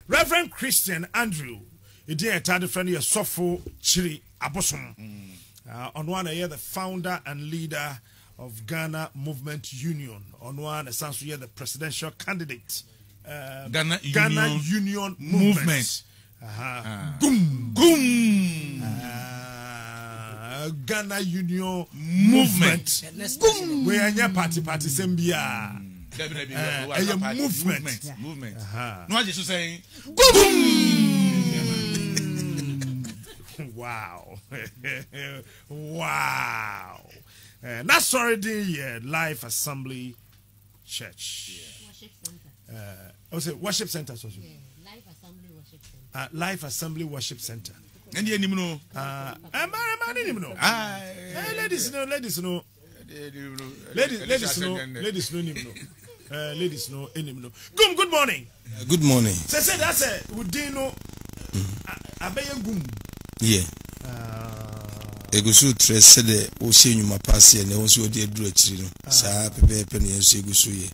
Reverend Christian Andrew, he did a tad friend of Sofo Chiri Abosom. On one, I hear the founder and leader of Ghana Movement Union. On one, essentially, the presidential candidate. Ghana Union Movement. Ghana Union Movement. We are your party Sembia. Movement. No, I just saying. Wow. Wow. That's already Life Assembly Church. Worship Center. Worship Center. Life Assembly Worship Center. Life Assembly Worship Center. And you know. Ladies know. Ladies know. Good morning. Good morning. Say that's it. Would you know? Yeah. Egusu tres de o se nyuma pass e na o so de duru akiri no. Sa pepe na enso egusu ye.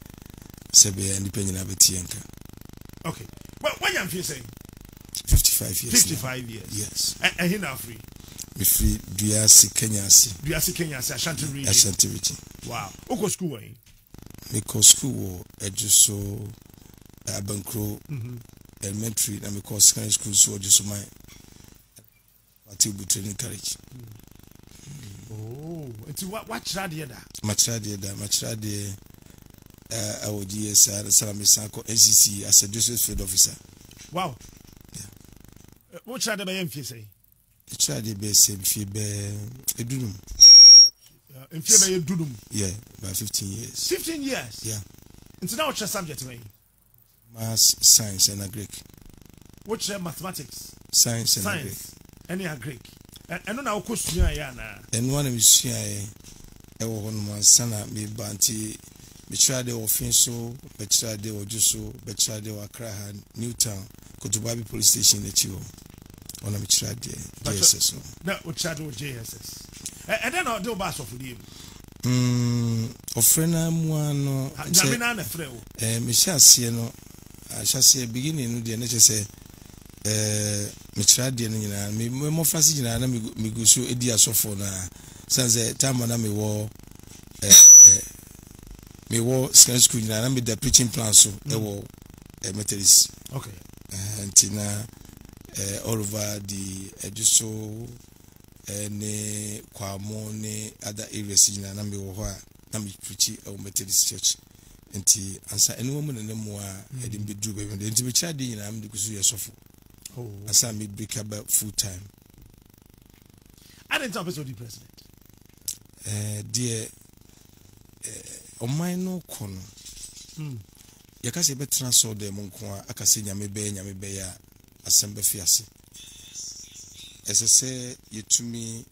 Se be independent abetienka. Okay. Well, when you feel saying 55 years. 55 years. Yes. And he now free. Me free Duasi Kenya. Ashanti region. Ashanti region. Wow. Oko school way. Me ko school ejuso Abankro elementary na me ko secondary school so ejuso my Atibu Training College. Oh, it's what trade da? Machade I would GSR Salami Sanko NCC as a district field officer. Wow. Yeah. What trade by MFA say? Trade be same fee be edunum. MFA by edunum. Yeah, about 15 years. 15 years. Yeah. It's now what's your subject me? Maths, science and Greek. What's your mathematics? Science and Greek. Any Greek. And no now question yana. And one of his ewo hono mansana me banti me try de offenso, be try de ojuso, be try de Accra Newtown, Kotobabi police station echiwo. Ona me try de JSS. Na o try de JSS. And then do bass of him. Ofrena mu ano. Jamina na frɛ o. Me hyase no, hyase beginning no de na kyese me try de no nyina me mo fase nyina na me guso edi asofo na sanze time na me wo secondary school nyina na me the preaching plan so e wo Methodist. Okay. Antina all over the eduso ne kwamo ne other areas nyina na me wo ho a na me preach e Methodist church. Nti ansa ene wo mu ne mu a e de be dru be nti me try de nyina me guso yesofo. Oh. Ansa me break about full time. I didn't tell the president. Dear Omai no kono. Yakase betra so de monko akase nyame be ya asembe fiase. Esese yetumi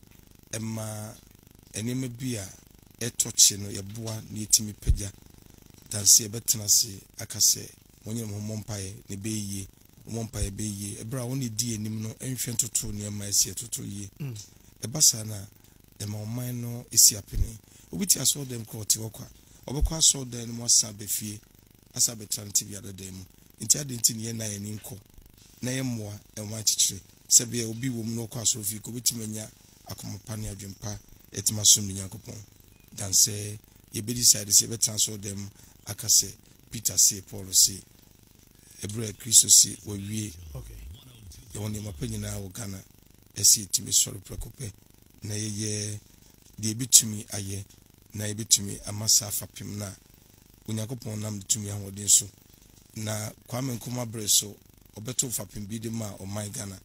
ema enema bia etoche no yeboa na yetimi pagya. Danse betra se akase monye mompae ne beye. Mompae beye. Ebra woni di enim no enhwe ntoto ne ema ese toto ye. Ebasa na ema omai no esi apene. Obiti aso dem court wokwa. Obekwa aso dem mo asabefie. Asabetra ntibi adademu. Nti adenti ne ye na ye nko. Na ye moa enwa chichire. Sebe obi wo mu no kwa so fi ko betimanya akomopa ne adwempa etima so mu Nyankopon. Dan se ye be decide se betra so dem akase Peter say Paul say Ebra Christo say we okay. Ye woni mapanyina wo Ghana esi etimi sori prekope na ye de bitumi aye na ye bitumi amasa fapem na Onyankopon nam tumi ahode so na Kwame Nkrumah bre so obeto fapem bi de ma o my Ghana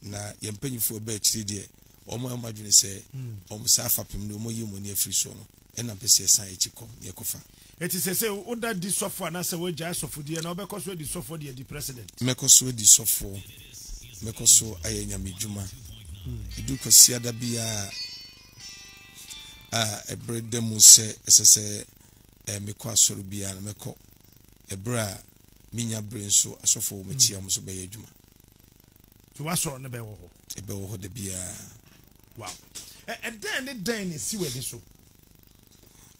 na ye mpanyifo ba akiri de omo amadwene se omo sa fapem no mo yimo ne afiri so no ena pese san ekiko ye kofa. It is say under this software na say we jai sofo de na obekọ so di sofo de di president. Mekoso di sofo. Mekoso ayenya medjuma. Idu kwasi da bia ebre demu se esese mekọ asoro bia na mekọ ebra minya brain so asofo wo mechia mo so be adwuma. So what so na be wo ho? Ebe wo ho de bia. Wow. And then si we de so.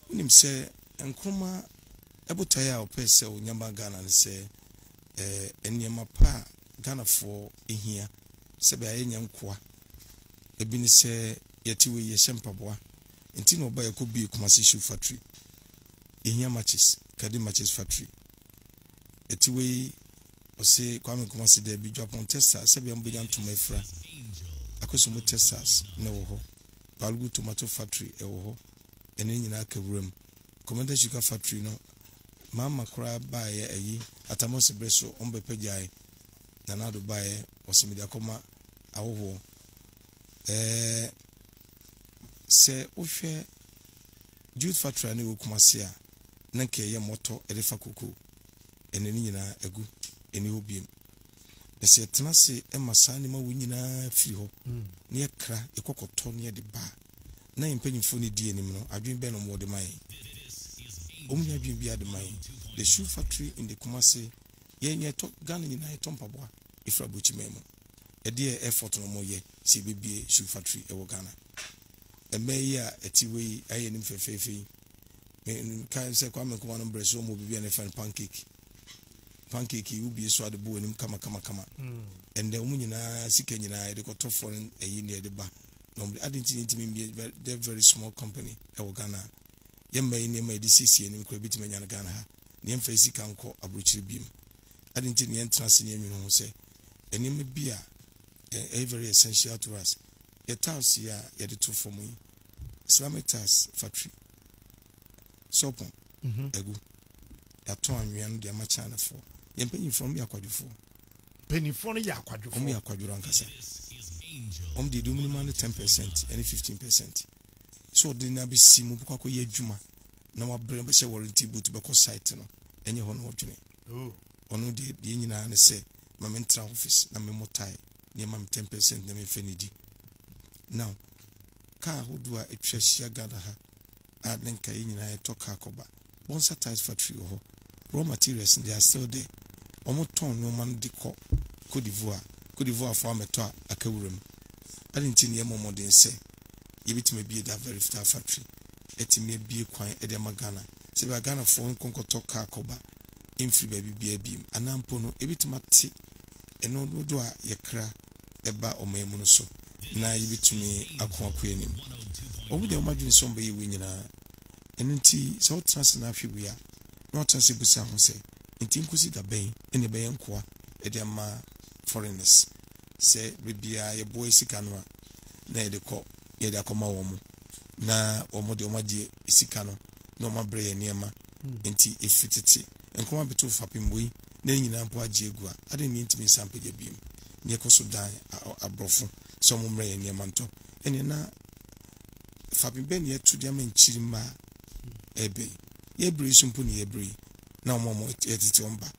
Unim se Nkrumah ebotai a opese onyama Ghana ne se nneɛma pa Ghana for ehia sɛ be ayenya nkoa ebi ne sɛ yɛte we yɛhyɛ mpaboa nti na ɔba yɛkɔ bi Kumasi shoe factory ehia matches Kadi matches factory eti we ɔse Kwame Kumasi de bi Japan testers sɛ be ambenya ntoma efra akosomo testers na wɔ hɔ Balgu tomato factory ɛwɔ hɔ ɛne nyina ka wuram Commander Sugar factory no mama kra bae ayi atamos breso ombepegyae na nado bae osimidi akoma awowo se ohwe youth factory na Kumasi a na ke ye moto edefa koko ene ni nyina egu eni obiem na se tenase emasa ne ma wo nyina firi ho ne ekra ekokoto ne de ba na impanyimfo ne die nim no adwen be no mo de mai omunya adwen bi ade mai the shoe factory in the Kumasi ye to Ghana nyina to mpaboa ifra bochimemo e de effort no mo ye se bebie shoe factory e wo Ghana eme ya etiwe aye nim fefefe me kan se Kwame Nkrumah no breso mo bibia ne fan pancake you be so ade bo anim kama and the omunyina sika nyina de koto foreign ayi ne de ba no identity me they very small company e wo Ghana yemma ni ma de sisi anim ko bitima nya Ghana ha ne mfa sika nko abrochire biem identity ne entra se ne enwunu ho se enim bia very essential to us the house ya de to for me Islamic Tiles factory sopon egu ya to anwea no de amacha na for yempanyi from ya kwadwofo penifo no ya kwadwofo ya kwadworo ankasa de do minimum 10% and 15% so de na be simu kwa ko ye adwuma na wa brem be she warranty boot be ko site no enye ho no odwene ono de nyina ne se ma mentra office na me motai ne ma 10% na me fenidi now car hodua etwahia Ghana ha a denka nyina etoka akoba Bonsa Tiles factory ho raw materials they are still there omoton no man de ko Cote d'Ivoire for ameto akawuram adinti ne momodin se yebitime bie da very fast factory etime bie kwan e de magana se ba Ghana for nkonkoto ka akoba infri baby bia biem anampo no ebitima ti eno dodo a yekra eba omamu no so na yebitime akoako anim obude omadwin so mbe yewe nyina enti so trans na hwe bia no trans busa ho se enti nkusi da ben ene be yenkoa e de ma foreigners se bibia ye boy sika no na ye de ko ye de akoma wo mu na omo de omade sika no na oma bre ye niema enti efititi enkoma beto fapimboyi na nyina mpo age egu a ade ni ntimi sampage biem ne ekoso dan abrofo so mo mre ye niema nto ene na fapimbe ne etu de ma nchiri ma ebe ye bre sumpo ne ye bre na omo etiti omba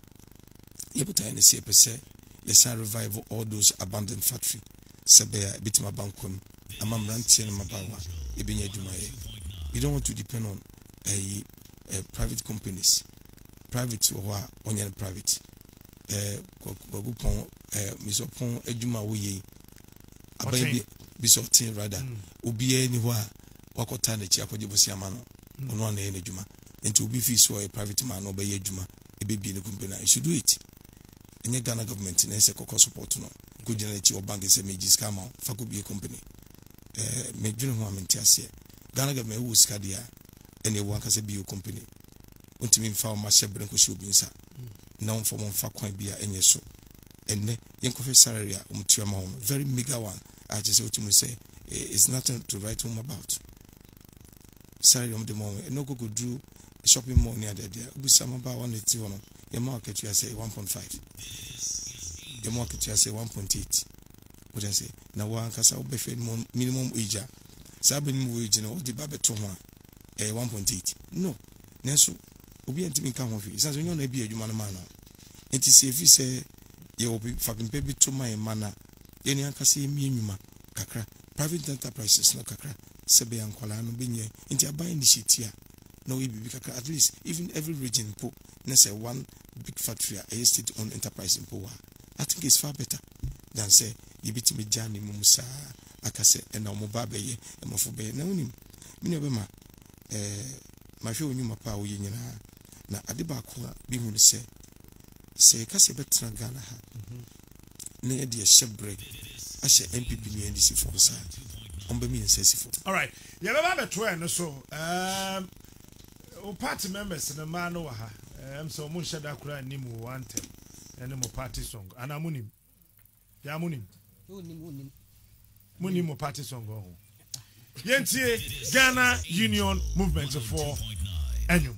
ye buta ne se pese yes revive all those abandoned factory sebea bitima bankom amamrantie ne mabawa ebenya adwuma ye you don't want to depend on private companies private or onye private gugupon misopon adwuma wo ye abaye bisotin rather obiye ni ho a wakota na chi akogye bosi ama no ono na ye adwuma enti obi fi so a private man no be ye adwuma ebebie ne company I should do it enye Ghana government na ese kokko support no go generate chi bank ese meji scam fa go be company me dwene ho amentiase Ghana government wo ska dia ene wo akase bi company untimi mfa ma shebre ko shi obi nsa na on form fa kwan bia enye so enne yenkofe salary a umtua ma home very mega one I just say say it's nothing to write home about salary on the moment no go do shopping mall near there ubi sama ba 180 no your market you say 1.5 your market you say 1.8 what I say na wa kasa obefe minimum wage sabe minimum wage no di ba beto ho 1.8 no nenso obi antimi ka ho fi sanso nyo na bi adwuma no ma no enti se fi se ye obi fakimpe bi to my mana ye ni ankasa emi enwuma kakra private enterprises no kakra sebe yankwala no benye enti aban initiative no we be kakra at least even every region po na say one big factory a state owned enterprise in Poa I think it's far better than say you bit me jani mumusa akase na omoba beye emofo beye na unim me be ma ma hwe onyu mapa wo nyina na ade ba ko bi hu se say kase betra Ghana ha na ye de shebre ahye MPP ni NDC for sa on be me insessiful. All right, you remember to end so party members the man no ha so mun shada kura ni mu wantem ene mo party song ana munim ya munim mo party song go yentie Ghana Union Movement for Enyum.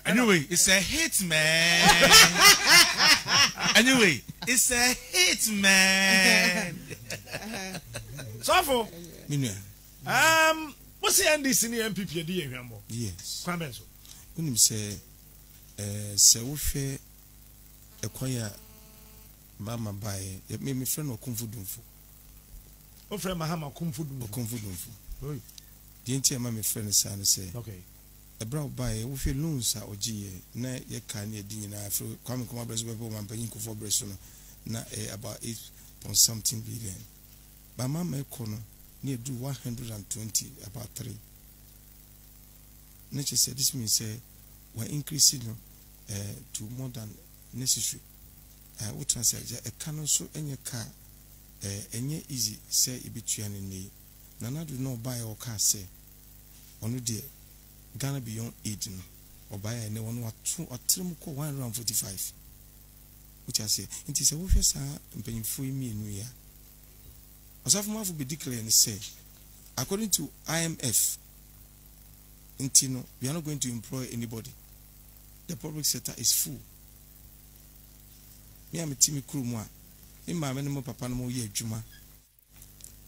Anyway, it's a hit, man. Anyway, it's a hit, man. So, what's the NDC and MPP? Yes. Kwamenso. When you say, we share a choir, Mama by it made me friend or comfortable. Oh, friend Mahama comfortable. The entire mammy friend son say, okay. A brow by we feel loons are OG, na ye can ye dinner for coming come up as well, one penny for Bresson, na about 8.something billion. But Mamma corner near do 120 about 3. Nature said this means say we're increasing to more than necessary. What translate a canon so any car any easy say it between any Nana do not buy or car say on dear. Ghana beyond 18 or buy any one or 2 or 3 145. Which I say, it is a officer and paying for me in New Year. As of will be declared and say, according to IMF, Intino, we are not going to employ anybody. The public sector is full. Me am a Timmy Krumwa. In my minimum papa no ye Juma.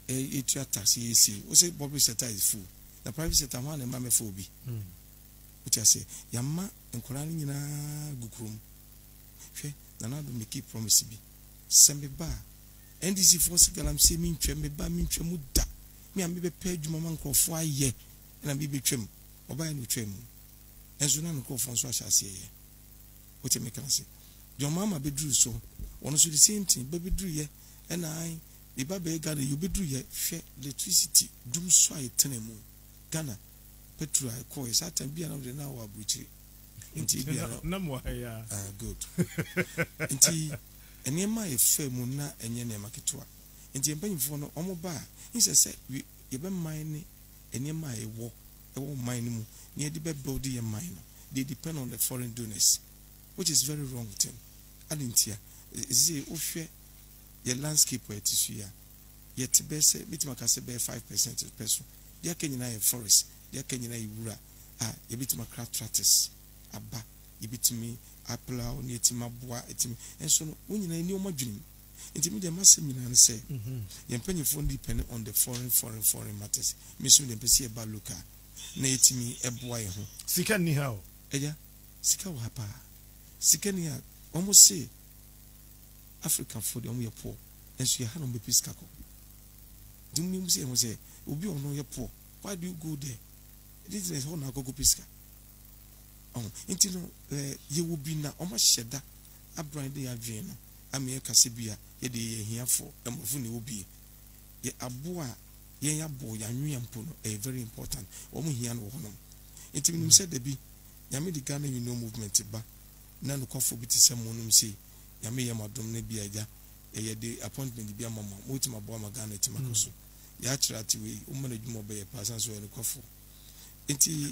A taxi, we say public sector is full. The private sector one and mamma phobia. Which I say, Yamma and Korani in a gukrum. Fe, Nanado may keep promise to be. Send me bar. NDC force galam say mean tremble by mean tremuda. Me and maybe paid Maman for 4 years. na bi betwem oba no twem enso na no kofo so ahyase ye wote me kan se your mama bedru so ono so the same thing be bedru ye na ai iba be Ghana you bedru ye hwe electricity dum so ay tenemu Ghana petrol ay ko is atan bia na na wa buchiri nti bia na mo ya good nti enema e fe mu na enye na maketwa nti empanyimfo no omo ba insese ye be mine enema e wo mine mu near the build your mine. They depend on the foreign donors, which is very wrong thing. I didn't hear. Is it your landscape where it is here? Yet best bitmakase be 5% of person. They are Kenya forest. They are Kenya Ura. You bit my craft tractors. Abba, you bit me apple or near Timabua, and so when you know my dream. Intimate massive and say, your penny phone depend on the foreign matters. Miss William Pessia Baluka. Na etimi eboy ho sika ni ha o eja sika wa pa sika ni a almost say African food omo ye poor enso ye ha no be piska ko dum mu say obi ono ye poor why do you go there this is how na go piska nti no ye wo bi na omo hyeda abran de adwen no ame kase bia ye de ye hiafo emofo ne obi ye aboa yen yabo yanwe mpo no very important omo hia no ho no entinim said de bi yame di Ghana movement ba na no kwafo bi tisem monum sei yame ye madom na bi aja ye de appointment bi amama motima bo ma Ghana tima koso ya kirati we umma na dwuma be pasan so no kwafo enti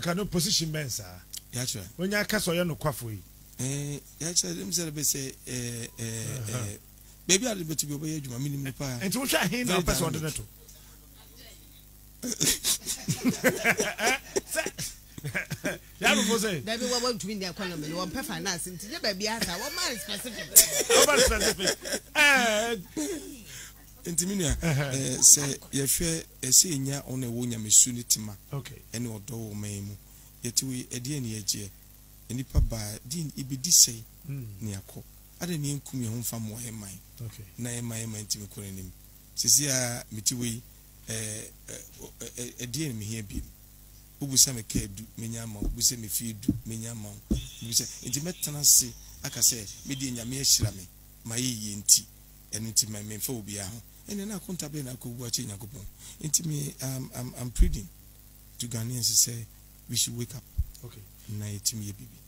can position mensa ya kira when ya kaso ye no kwafo yi ya kira dem say be say baby ali betu bi oboye dwuma minimum pa enti wo hwa hin na person de neto ya no say that we want to win the economy one per finance nti je ba bia sa one man specific enti minia say ye hwe ese nya ona wo nya mesu ni tima okay ene odo wo man mu yeti we ede ne yeje enipa ba din ibidi sei ne akọ ade ne nkum ye ho fa mo he man okay na ye man ntimi koranim sisi a metiwe ede me hia bi ubusa me kedu menya ma ubusa me fiedu menya ma ubusa enti metana se aka se me di nyame ahyira me ma ye enti eno ti ma me fa obi aho ene na akonta be na akogu achi nyakopon enti me I'm pleading to Ghanaians say we should wake up okay na etimi ye bibi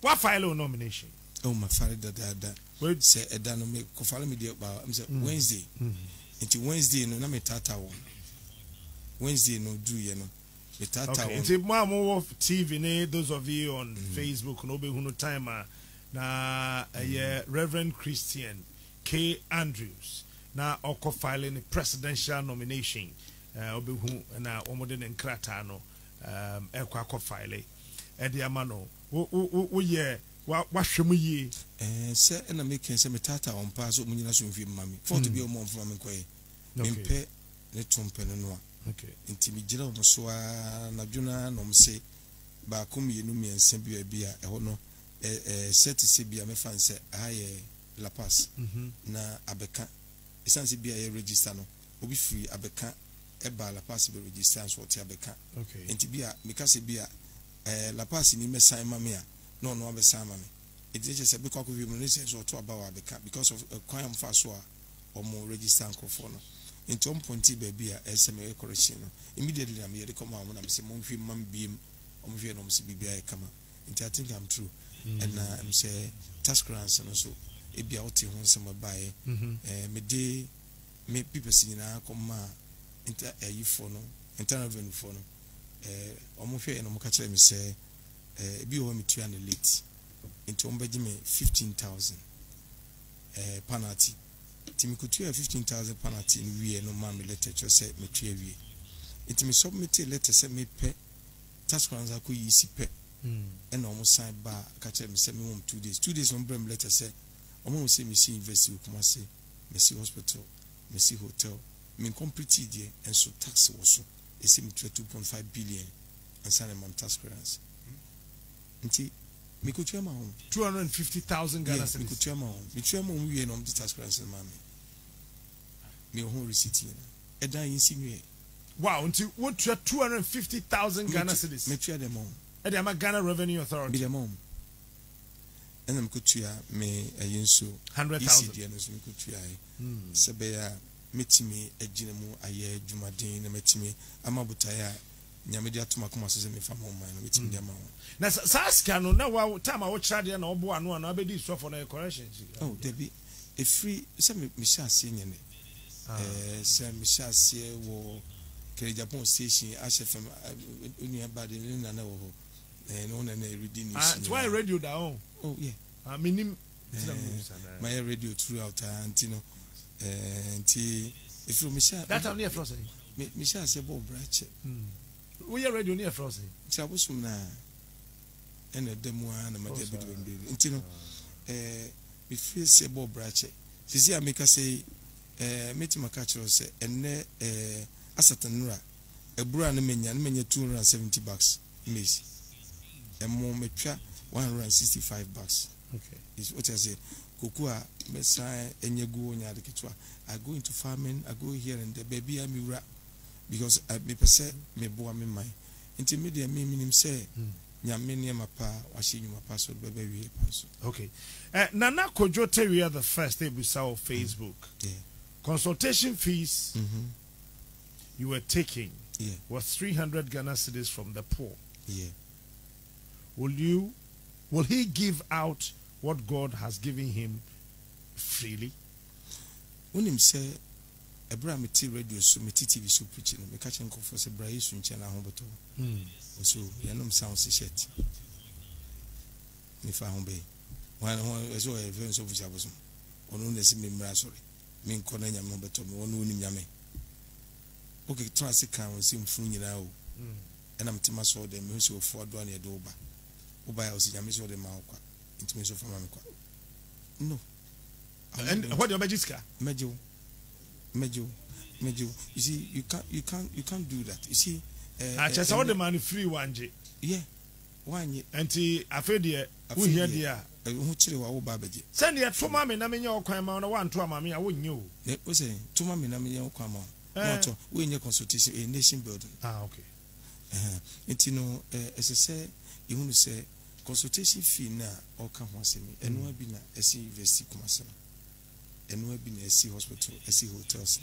what file nomination oh my father da wait say eda no me ko file me dey ba am say Wednesday enti Wednesday no na me tata won Wednesday no do ye no me tata won enti mo TV ne those of you on Facebook no be hunu time na Reverend Christian K. Andrews na oko filing presidential nomination obehu na omode ne nkrata no ekwa oko file edi amano wo ye wa hwemu yi se na make say me tata on pass o munyina so mfi mami for to be o mo mfa me koye mpe ne tumpe no no okay nti mi gira o so na dwuna no mse ba kom yenu miensa bi a eho no set se bia me fan se aye La Paz na abeka esanse bia ye register no obi free abeka eba La Paz be register so ti abeka okay enti bia me ka se bia La Paz ni me sign mame a no be sign mame it just say because we no say so to about abeka because of kwam fa so a omo register nkofo no enti on ponti ba bia eseme correction no immediately am ye come am na me say mo hwe mam biem omo hwe no mo se bibia e kama enti I think I'm true and I'm say task grants no so ebia oti ho nsema bae me de me people sinyina akoma inter ayifo no internal revenue for no omo hwe no mo ka kire me say ebi o metua na late into ombeji me 15,000 penalty timi kutua 15,000 penalty ni wie no ma me letter cho say metua wie intimi submit letter say me pe task grants akoyi si pe and almost sign ba ka kire me say me 2 days on brem letter say omo say me see university kuma say me see hospital me see hotel me complete there and so tax was so e say me 2.5 billion and sign am tax grants nti me ko tuama 250,000 Ghana cedis me ko tuama me tuama we no tax grants ma me ho receipt e dan yin si nwe Wow, until what 250,000 Ghana cedis. Me tua dem on. E dey am Ghana Revenue Authority. Be dem on. Enam ko tua me ayenso 100,000. ECD no so me ko tua ai. Se be ya metimi agina mu aye dwumaden na metimi amabotae a nyame de atoma koma so se me fa mo man no metimi de ma wo. Na saska no na wa time a wo kira de na obo anu anu abedi so for na correction. Oh, debi e free se me sha ase nyene. Se me sha ase wo Kere Japan station HFM unia bad in na wo no na reading news. It's why radio da on. Oh yeah. Minim my radio throughout antino anti if you misha that time near Frost. Misha say Bob Brache. We are radio near Frost. Chabusum na ene demo na ma de bidu mbiri. Antino me feel say Bob Brache. Sisi ameka say meti makachiro say enne asatanura ebura na menya $270 maize. Emo metwa $165. Okay. Is what I say. Kokua mesa enyegu onya de ketwa. I go into farming, I go here and there, baby I me because I me pese me boa me mai. Inti media me minim say nyame ne mapa wahye nyuma pa so bebe wie pa so. Okay. Nana Kojo Teria the first day we saw on Facebook. Yeah. Consultation fees you were taking was 300 Ghana cedis from the poor. Yeah. Will he give out what God has given him freely? When him say ebra me ti radio so me ti TV so preaching me catch enko for say bra yesu nche na hoboto. So yanom sound se shirt. Me fa hombe. One so events of Jabosom. Onu na se me mra sorry. Me nko na nyame hoboto me onu ni nyame. Okay, transit kan won sim funu nyina o. And I'm tima so dem me so for do na e do ba. Oba ya osi nyame so dem ma kwa. Intime so for ma me kwa. No. And what your magiska? Mejo. You see, you can't do that. You see, I just saw the money free one J. Yeah. One anti afedie who hear dia who chire wa wo ba beje. Send ya tuma me na menye okwan ma na wan to ama me a wonye o. Ne o say tuma me na menye okwan ma. No to we nye consultation a nation building. Okay. Enti no say you want to say consultation fee na o ka ho asemi eno abi na esi university kumase na eno abi na esi hospital esi hotels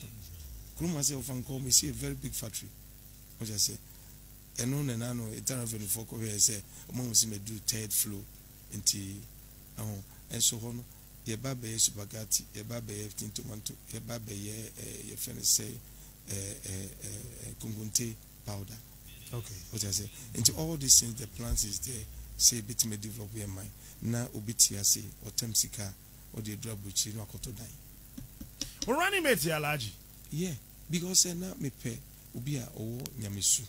kuma say of call me see a very big factory what I say eno na na no etara revenue for ko we say mo mo see me do third floor enti enso ho no ye ba be spaghetti ye ba be tomato ye ba be ye finish say kungunte powder. Okay. What I say into all these things the plans is there. Say bit me develop your mind na obitia say or temsika or the drop which no akoto dan. We running mate ya large. Yeah, because na me pe obi a owo nyamesu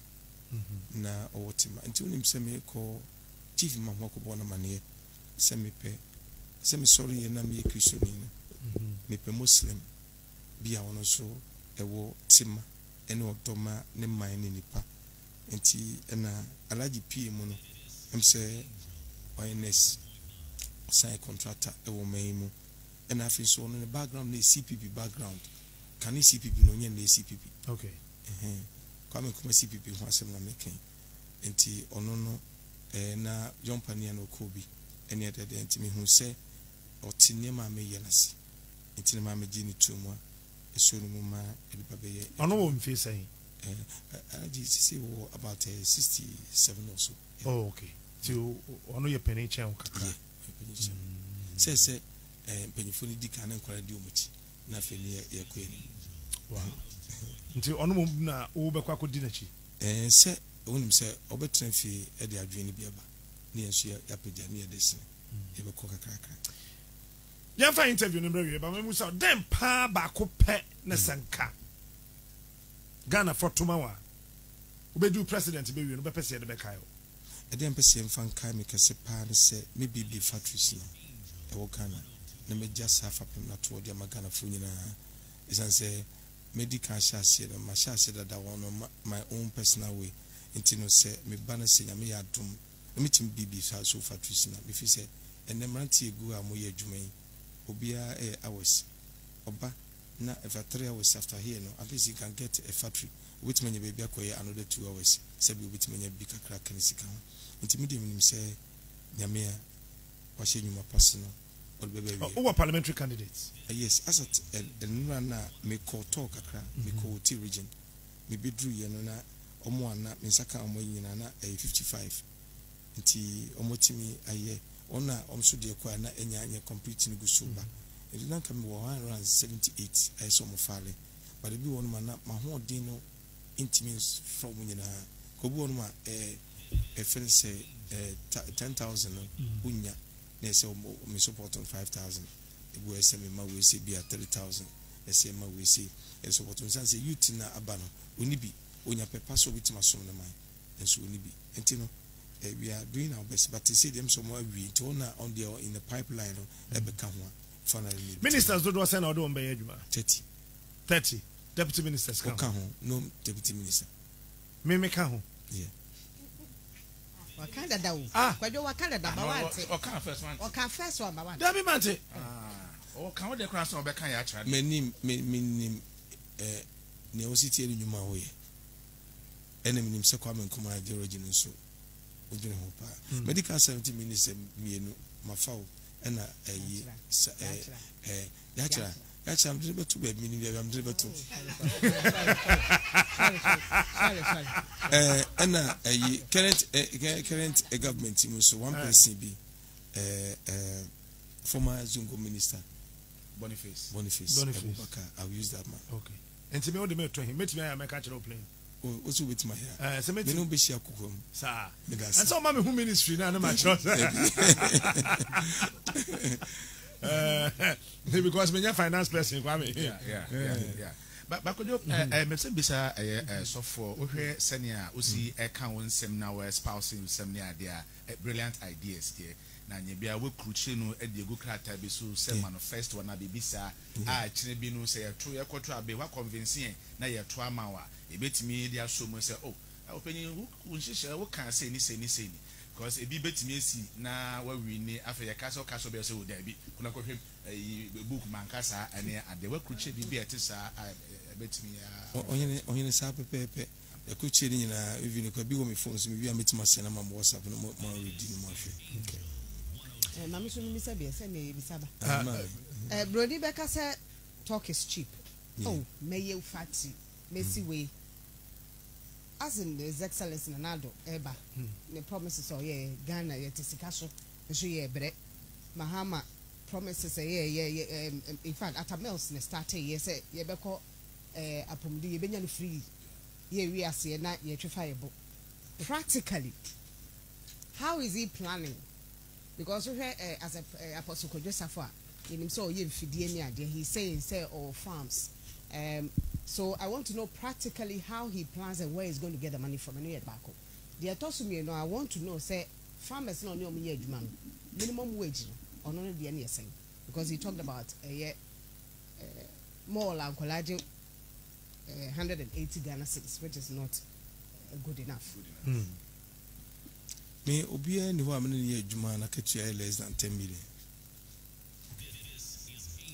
na owo tima until him say me call chief mamma ko bona mane say me pe say me sorry na me Christian me pe Muslim bia ono so ewo tima ene odoma ne man ne nipa enti na alaji pie mu no I'm say ONS sign contractor ewo maimu and I feel so on the background the CPP background can you CPP no nya the CPP okay kwame kuma CPP ho asem na making enti ono no na jompani na okobi ene de enti me hu say otine ma me yenase enti ma me gini tumu eso no ma edipa be ye ono wo mfi say I just say about 67 or so. Oh okay. So ono ye penny chen kakra. Say penifoni di kan enkwara di omuchi na fe ni ye kwani. Wow. Nti ono mo na wo be kwa kodi na chi. Say wonim say obetra fi e de adwene bi aba. Ne enso ya pagya ne edese. Ye be kwa kakra. Ya fa interview no brewe ba memu say dem pa ba ko pe na sanka. Ghana for Tumawa. Ubedu president be wi no be pese de be kai o. E dem pese mfan kai me kese pa ne se me bibi factories no. E wo Ghana na me just half apem na to de Ghana fu nyina. Isan say medical shase no ma shase da one my own personal way. Inti no say me ba na se nyame ya dum. Me tim bibi so factories na. Me fi say enemranti egu a mo ye adwuma yi. Obia hours. Oba na if 3 hours after here no at least you can get a factory which many baby acquire another 2 hours, Sabi which many big crack and sick. Intimidating him say, Yamea, washing you my personal. Who are parliamentary candidates? Yes, as a Nana may call talk a crack, may call T region. Maybe Drew Yanona, Omoana, Misaka, Omoyana, a 55. Nti omotimi aye ona omso de kwa na enya complete ni gusuba it did not come around 78 I saw mo fale but be one man ma ho din no intimates from nyina ko bi one ma feel say 10,000 unya na say me support on 5,000 e go say me ma we say be 30,000 e say ma we say e support on say youth na aba no oni bi onya pepa so bitima som na man enso oni bi enti no we are doing our best, but to see them somewhere we on the in the pipeline become one finally. Ministers don't send out on by 30 deputy ministers no deputy minister. Me can yeah. Wakanda da kwa wakanda da bawate oka first one bawate da bi mate o kan o de kra so obeka ya achra menim ne o siti eni nyuma ho ye enem nim se kwa men kuma geology nso medical 70 minutes mienu mafao na yachira I'm driven to be meaning I'm driven to current government so one person be former Zungo minister Boniface Abubakar. I'll use that man. Okay. And to me, only to him, met me, I make a plane. Also with my hair. Me no be share kukum. Sir. And so mommy who ministry now no match. Because me finance person kwame. Yeah. But could you me say bisa so for ohwe senior osi e kan won sem na we spousing sem ne ade brilliant ideas there. Na nye bia we kruche no e de go krata be so say manifest one na be bisa a kire bi no say ye to ye kwoto abe wa convince na ye to ama wa e betimi dia so mo say oh openyin wo nhihye wo kan say ni because e bi betimi esi na wa wi ni afa ye kaso be say wo da bi kuna ko hwem book man kasa ane ade wa kruche bi bi etisa betimi ya onye sa pepepe e kruche ni na even ko bi wo me phone so mi bi ametima send na ma WhatsApp no mo read no mo hwe. Mami so mi sabi ese me bisaba. Brody Becker said talk is cheap. Oh, may you fatty, Messi way. As in His Excellency Nado Eba, the promises or Ghana yet is castle, and so ye bread. Mahama promises in fact at a mills in the starter yes ye beko upon the Benyan free ye we are seeing not yet trifiable. Practically, how is he planning? Because we as a Apostle Kojosafa in himself he's saying say all farms. So I want to know practically how he plans and where he's going to get the money from and back. The atosumi I want to know say farmers no minimum wage or none of the any saying because he talked about more like 180 Ghana cedis, which is not good enough. Me obia ni ho amene ye adwuma na katua less than 10 million.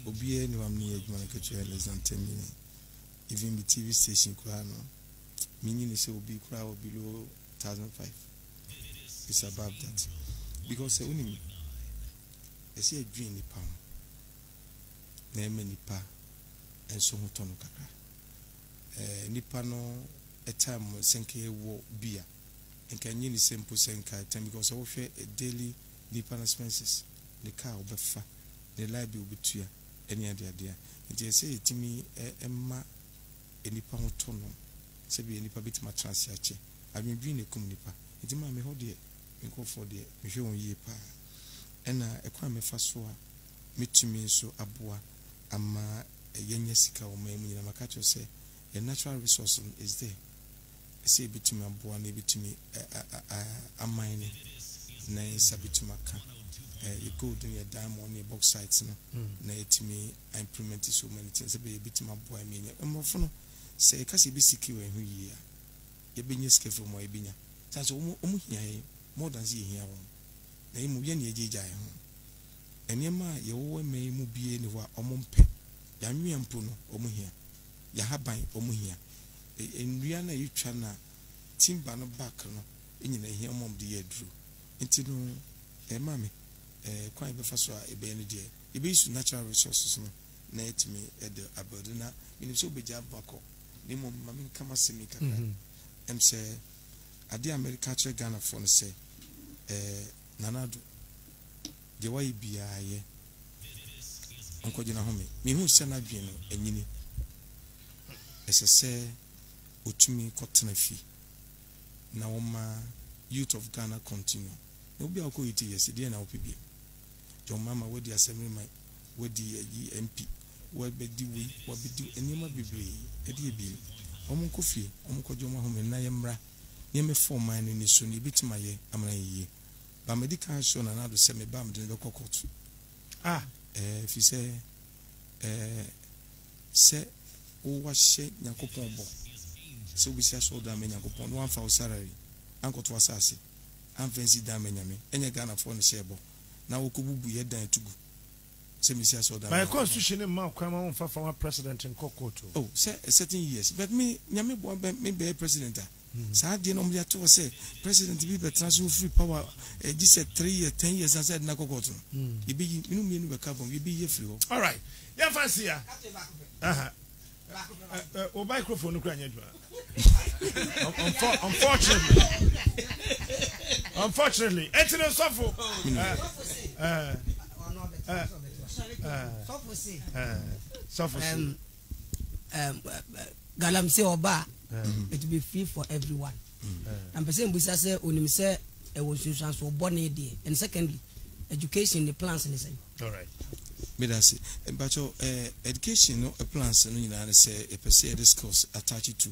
Obia ni ho amene ye adwuma na katua less than 10 million. Even the TV station kwa no meaning say obi kura below 1,500. It's above that. Because only I see a dream ni pound. Na eme nipa enso ho tonu kakra. Nipa no a time senke wo bia. And can you simple senka time because I will share a daily nipa expenses. The car will be far, the library will be tuya, any idea. And they say to me, Emma, a nipa tono, say be a nipa bit my transyache. I've been doing a cum nipa. It's my me hold it, and go for the Michon ye pa. And a crime fast for me to me so abua, ama a yenyesika or maybe Makacho say, a natural resource is there. Say between my boy and between a mining, nay, Sabitumaka. You go to your diamond, your box sites, nay to me, I implement so many things. A bit my boy, mean, and more fun. Say, Cassie be sick when we ye been your scale from my binya. That's more than see here. Nay, Muyan ye jay. And Yama, your own may be anywhere or mumpe. Yami and Puno, Omuhia. Yahabai, Omuhia. nnua na yɛtwa na timber no back no nyina hia mom de yɛ duro nti no mame kwan befa so a ebe ne de ebe use natural resources no na etimi the abode na minim so beja bako ni mom mame kama semi kakra say ade America che Ghana for no say nanado de wai bia ye onko gina home mi hu se na dwen no anyini se otumi kotena fi na woma youth of Ghana continue no be akọ iti yes dey na opibi John Mama we di assembly man we di MP we be di we be di enima bebre e di ebi omo kofie omo kojo ma ho me na ye mra ye me form man ni so ni bitima ye amana ye ba medical show na do se me ba me de kokot fi se o wa hye Nyankopon bo se obi sia so da me Nyankopon no amfa o salary ankoto asase amfansi da me nyame enye Ghana for no shebo na wokobubu ye dan tugu se me sia so da my constitution ma kwa ma mfa fa president in kokoto say a certain years but me nyame bo me be president sa de no mya to say president bi be transfer free power this 3 years 10 years inside na kokoto e be minu mienu be ka bon e be ye free ho all right ya fancy ya o microphone no kranya dwa unfortunately etino sofo galamsey oba it will be free for everyone and person busa say onim say e was so born dey and secondly education the plans in say all right medasi bacho education no plans no nyina say e pese discourse attached to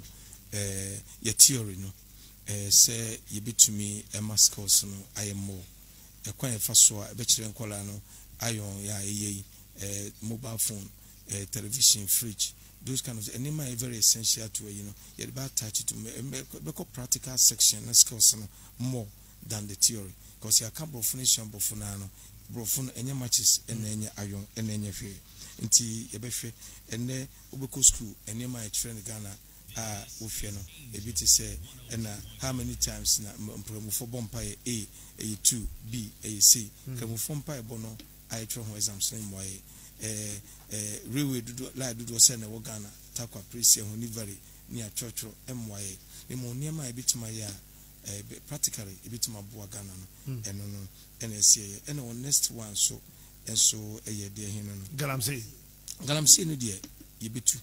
your theory no say you betumi mascos no ayemo e kwan e fa so a be kire nkola no iron ya eyi mobile phone television fridge those kind of anima are very essential to you know you about attach to be practical section na skills no more than the theory because you can profession bofuna no brofun enye matches enye iron enye hwe nti ye be hwe enne obeko school anima e train Ghana ofie no ebi ti say na how many times na mpramufo bompa A 2 B C kramufo mpa ebo no I try ho exams no mo railway do la do say na wo Ghana takwa presi ho ni very ni achotro MY ni mo niema ebitima ya practically ebitima bo Ghana no eno no NSA eno next one so enso eye de hin no galamsey no de yebetu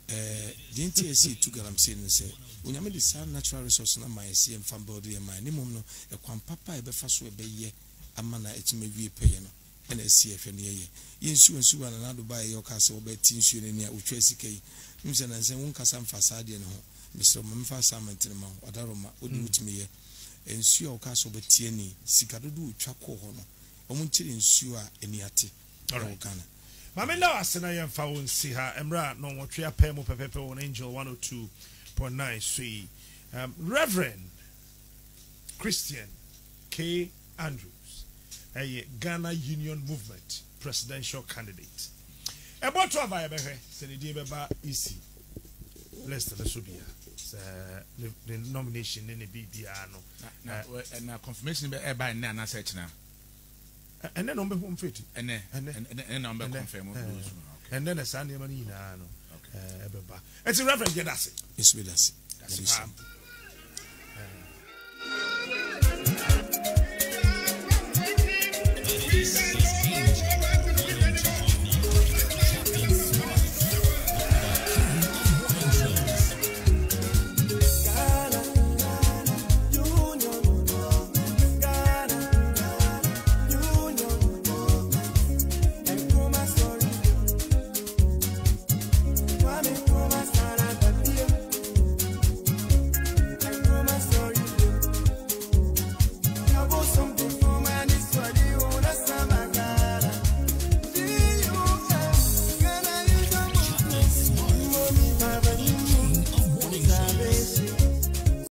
the NTSC to galamsey no say onyame de sa natural resource na my CM fan body e my ni mom no e kwan papa e be fa so e be ye amana etima wie peye no NSC efe ne ye yensu wana na do ba ye okase wo be ti nsu ne nia otwa sikai nimse na nse won kasa mfasa de ne ho Mr. Mamfa assignment ne ma odaroma odi utimi ye ensu a okase wo be tie ni sika dodo otwa ko ho no omo nkire nsu a eni ate Ghana Mamela asena yemfa won si ha emra no wotwe apem pepepe on Angel 102.9 sui Reverend Christian K. Andrews a Ghana Union Movement presidential candidate about to have Senedi Beba EC Lester Lesubia the nomination in the BBR na confirmation be e by na search na and then on be home fit and then on be confirm and then a Sunday money na no Beba it's Reverend Gedasi yes we that's This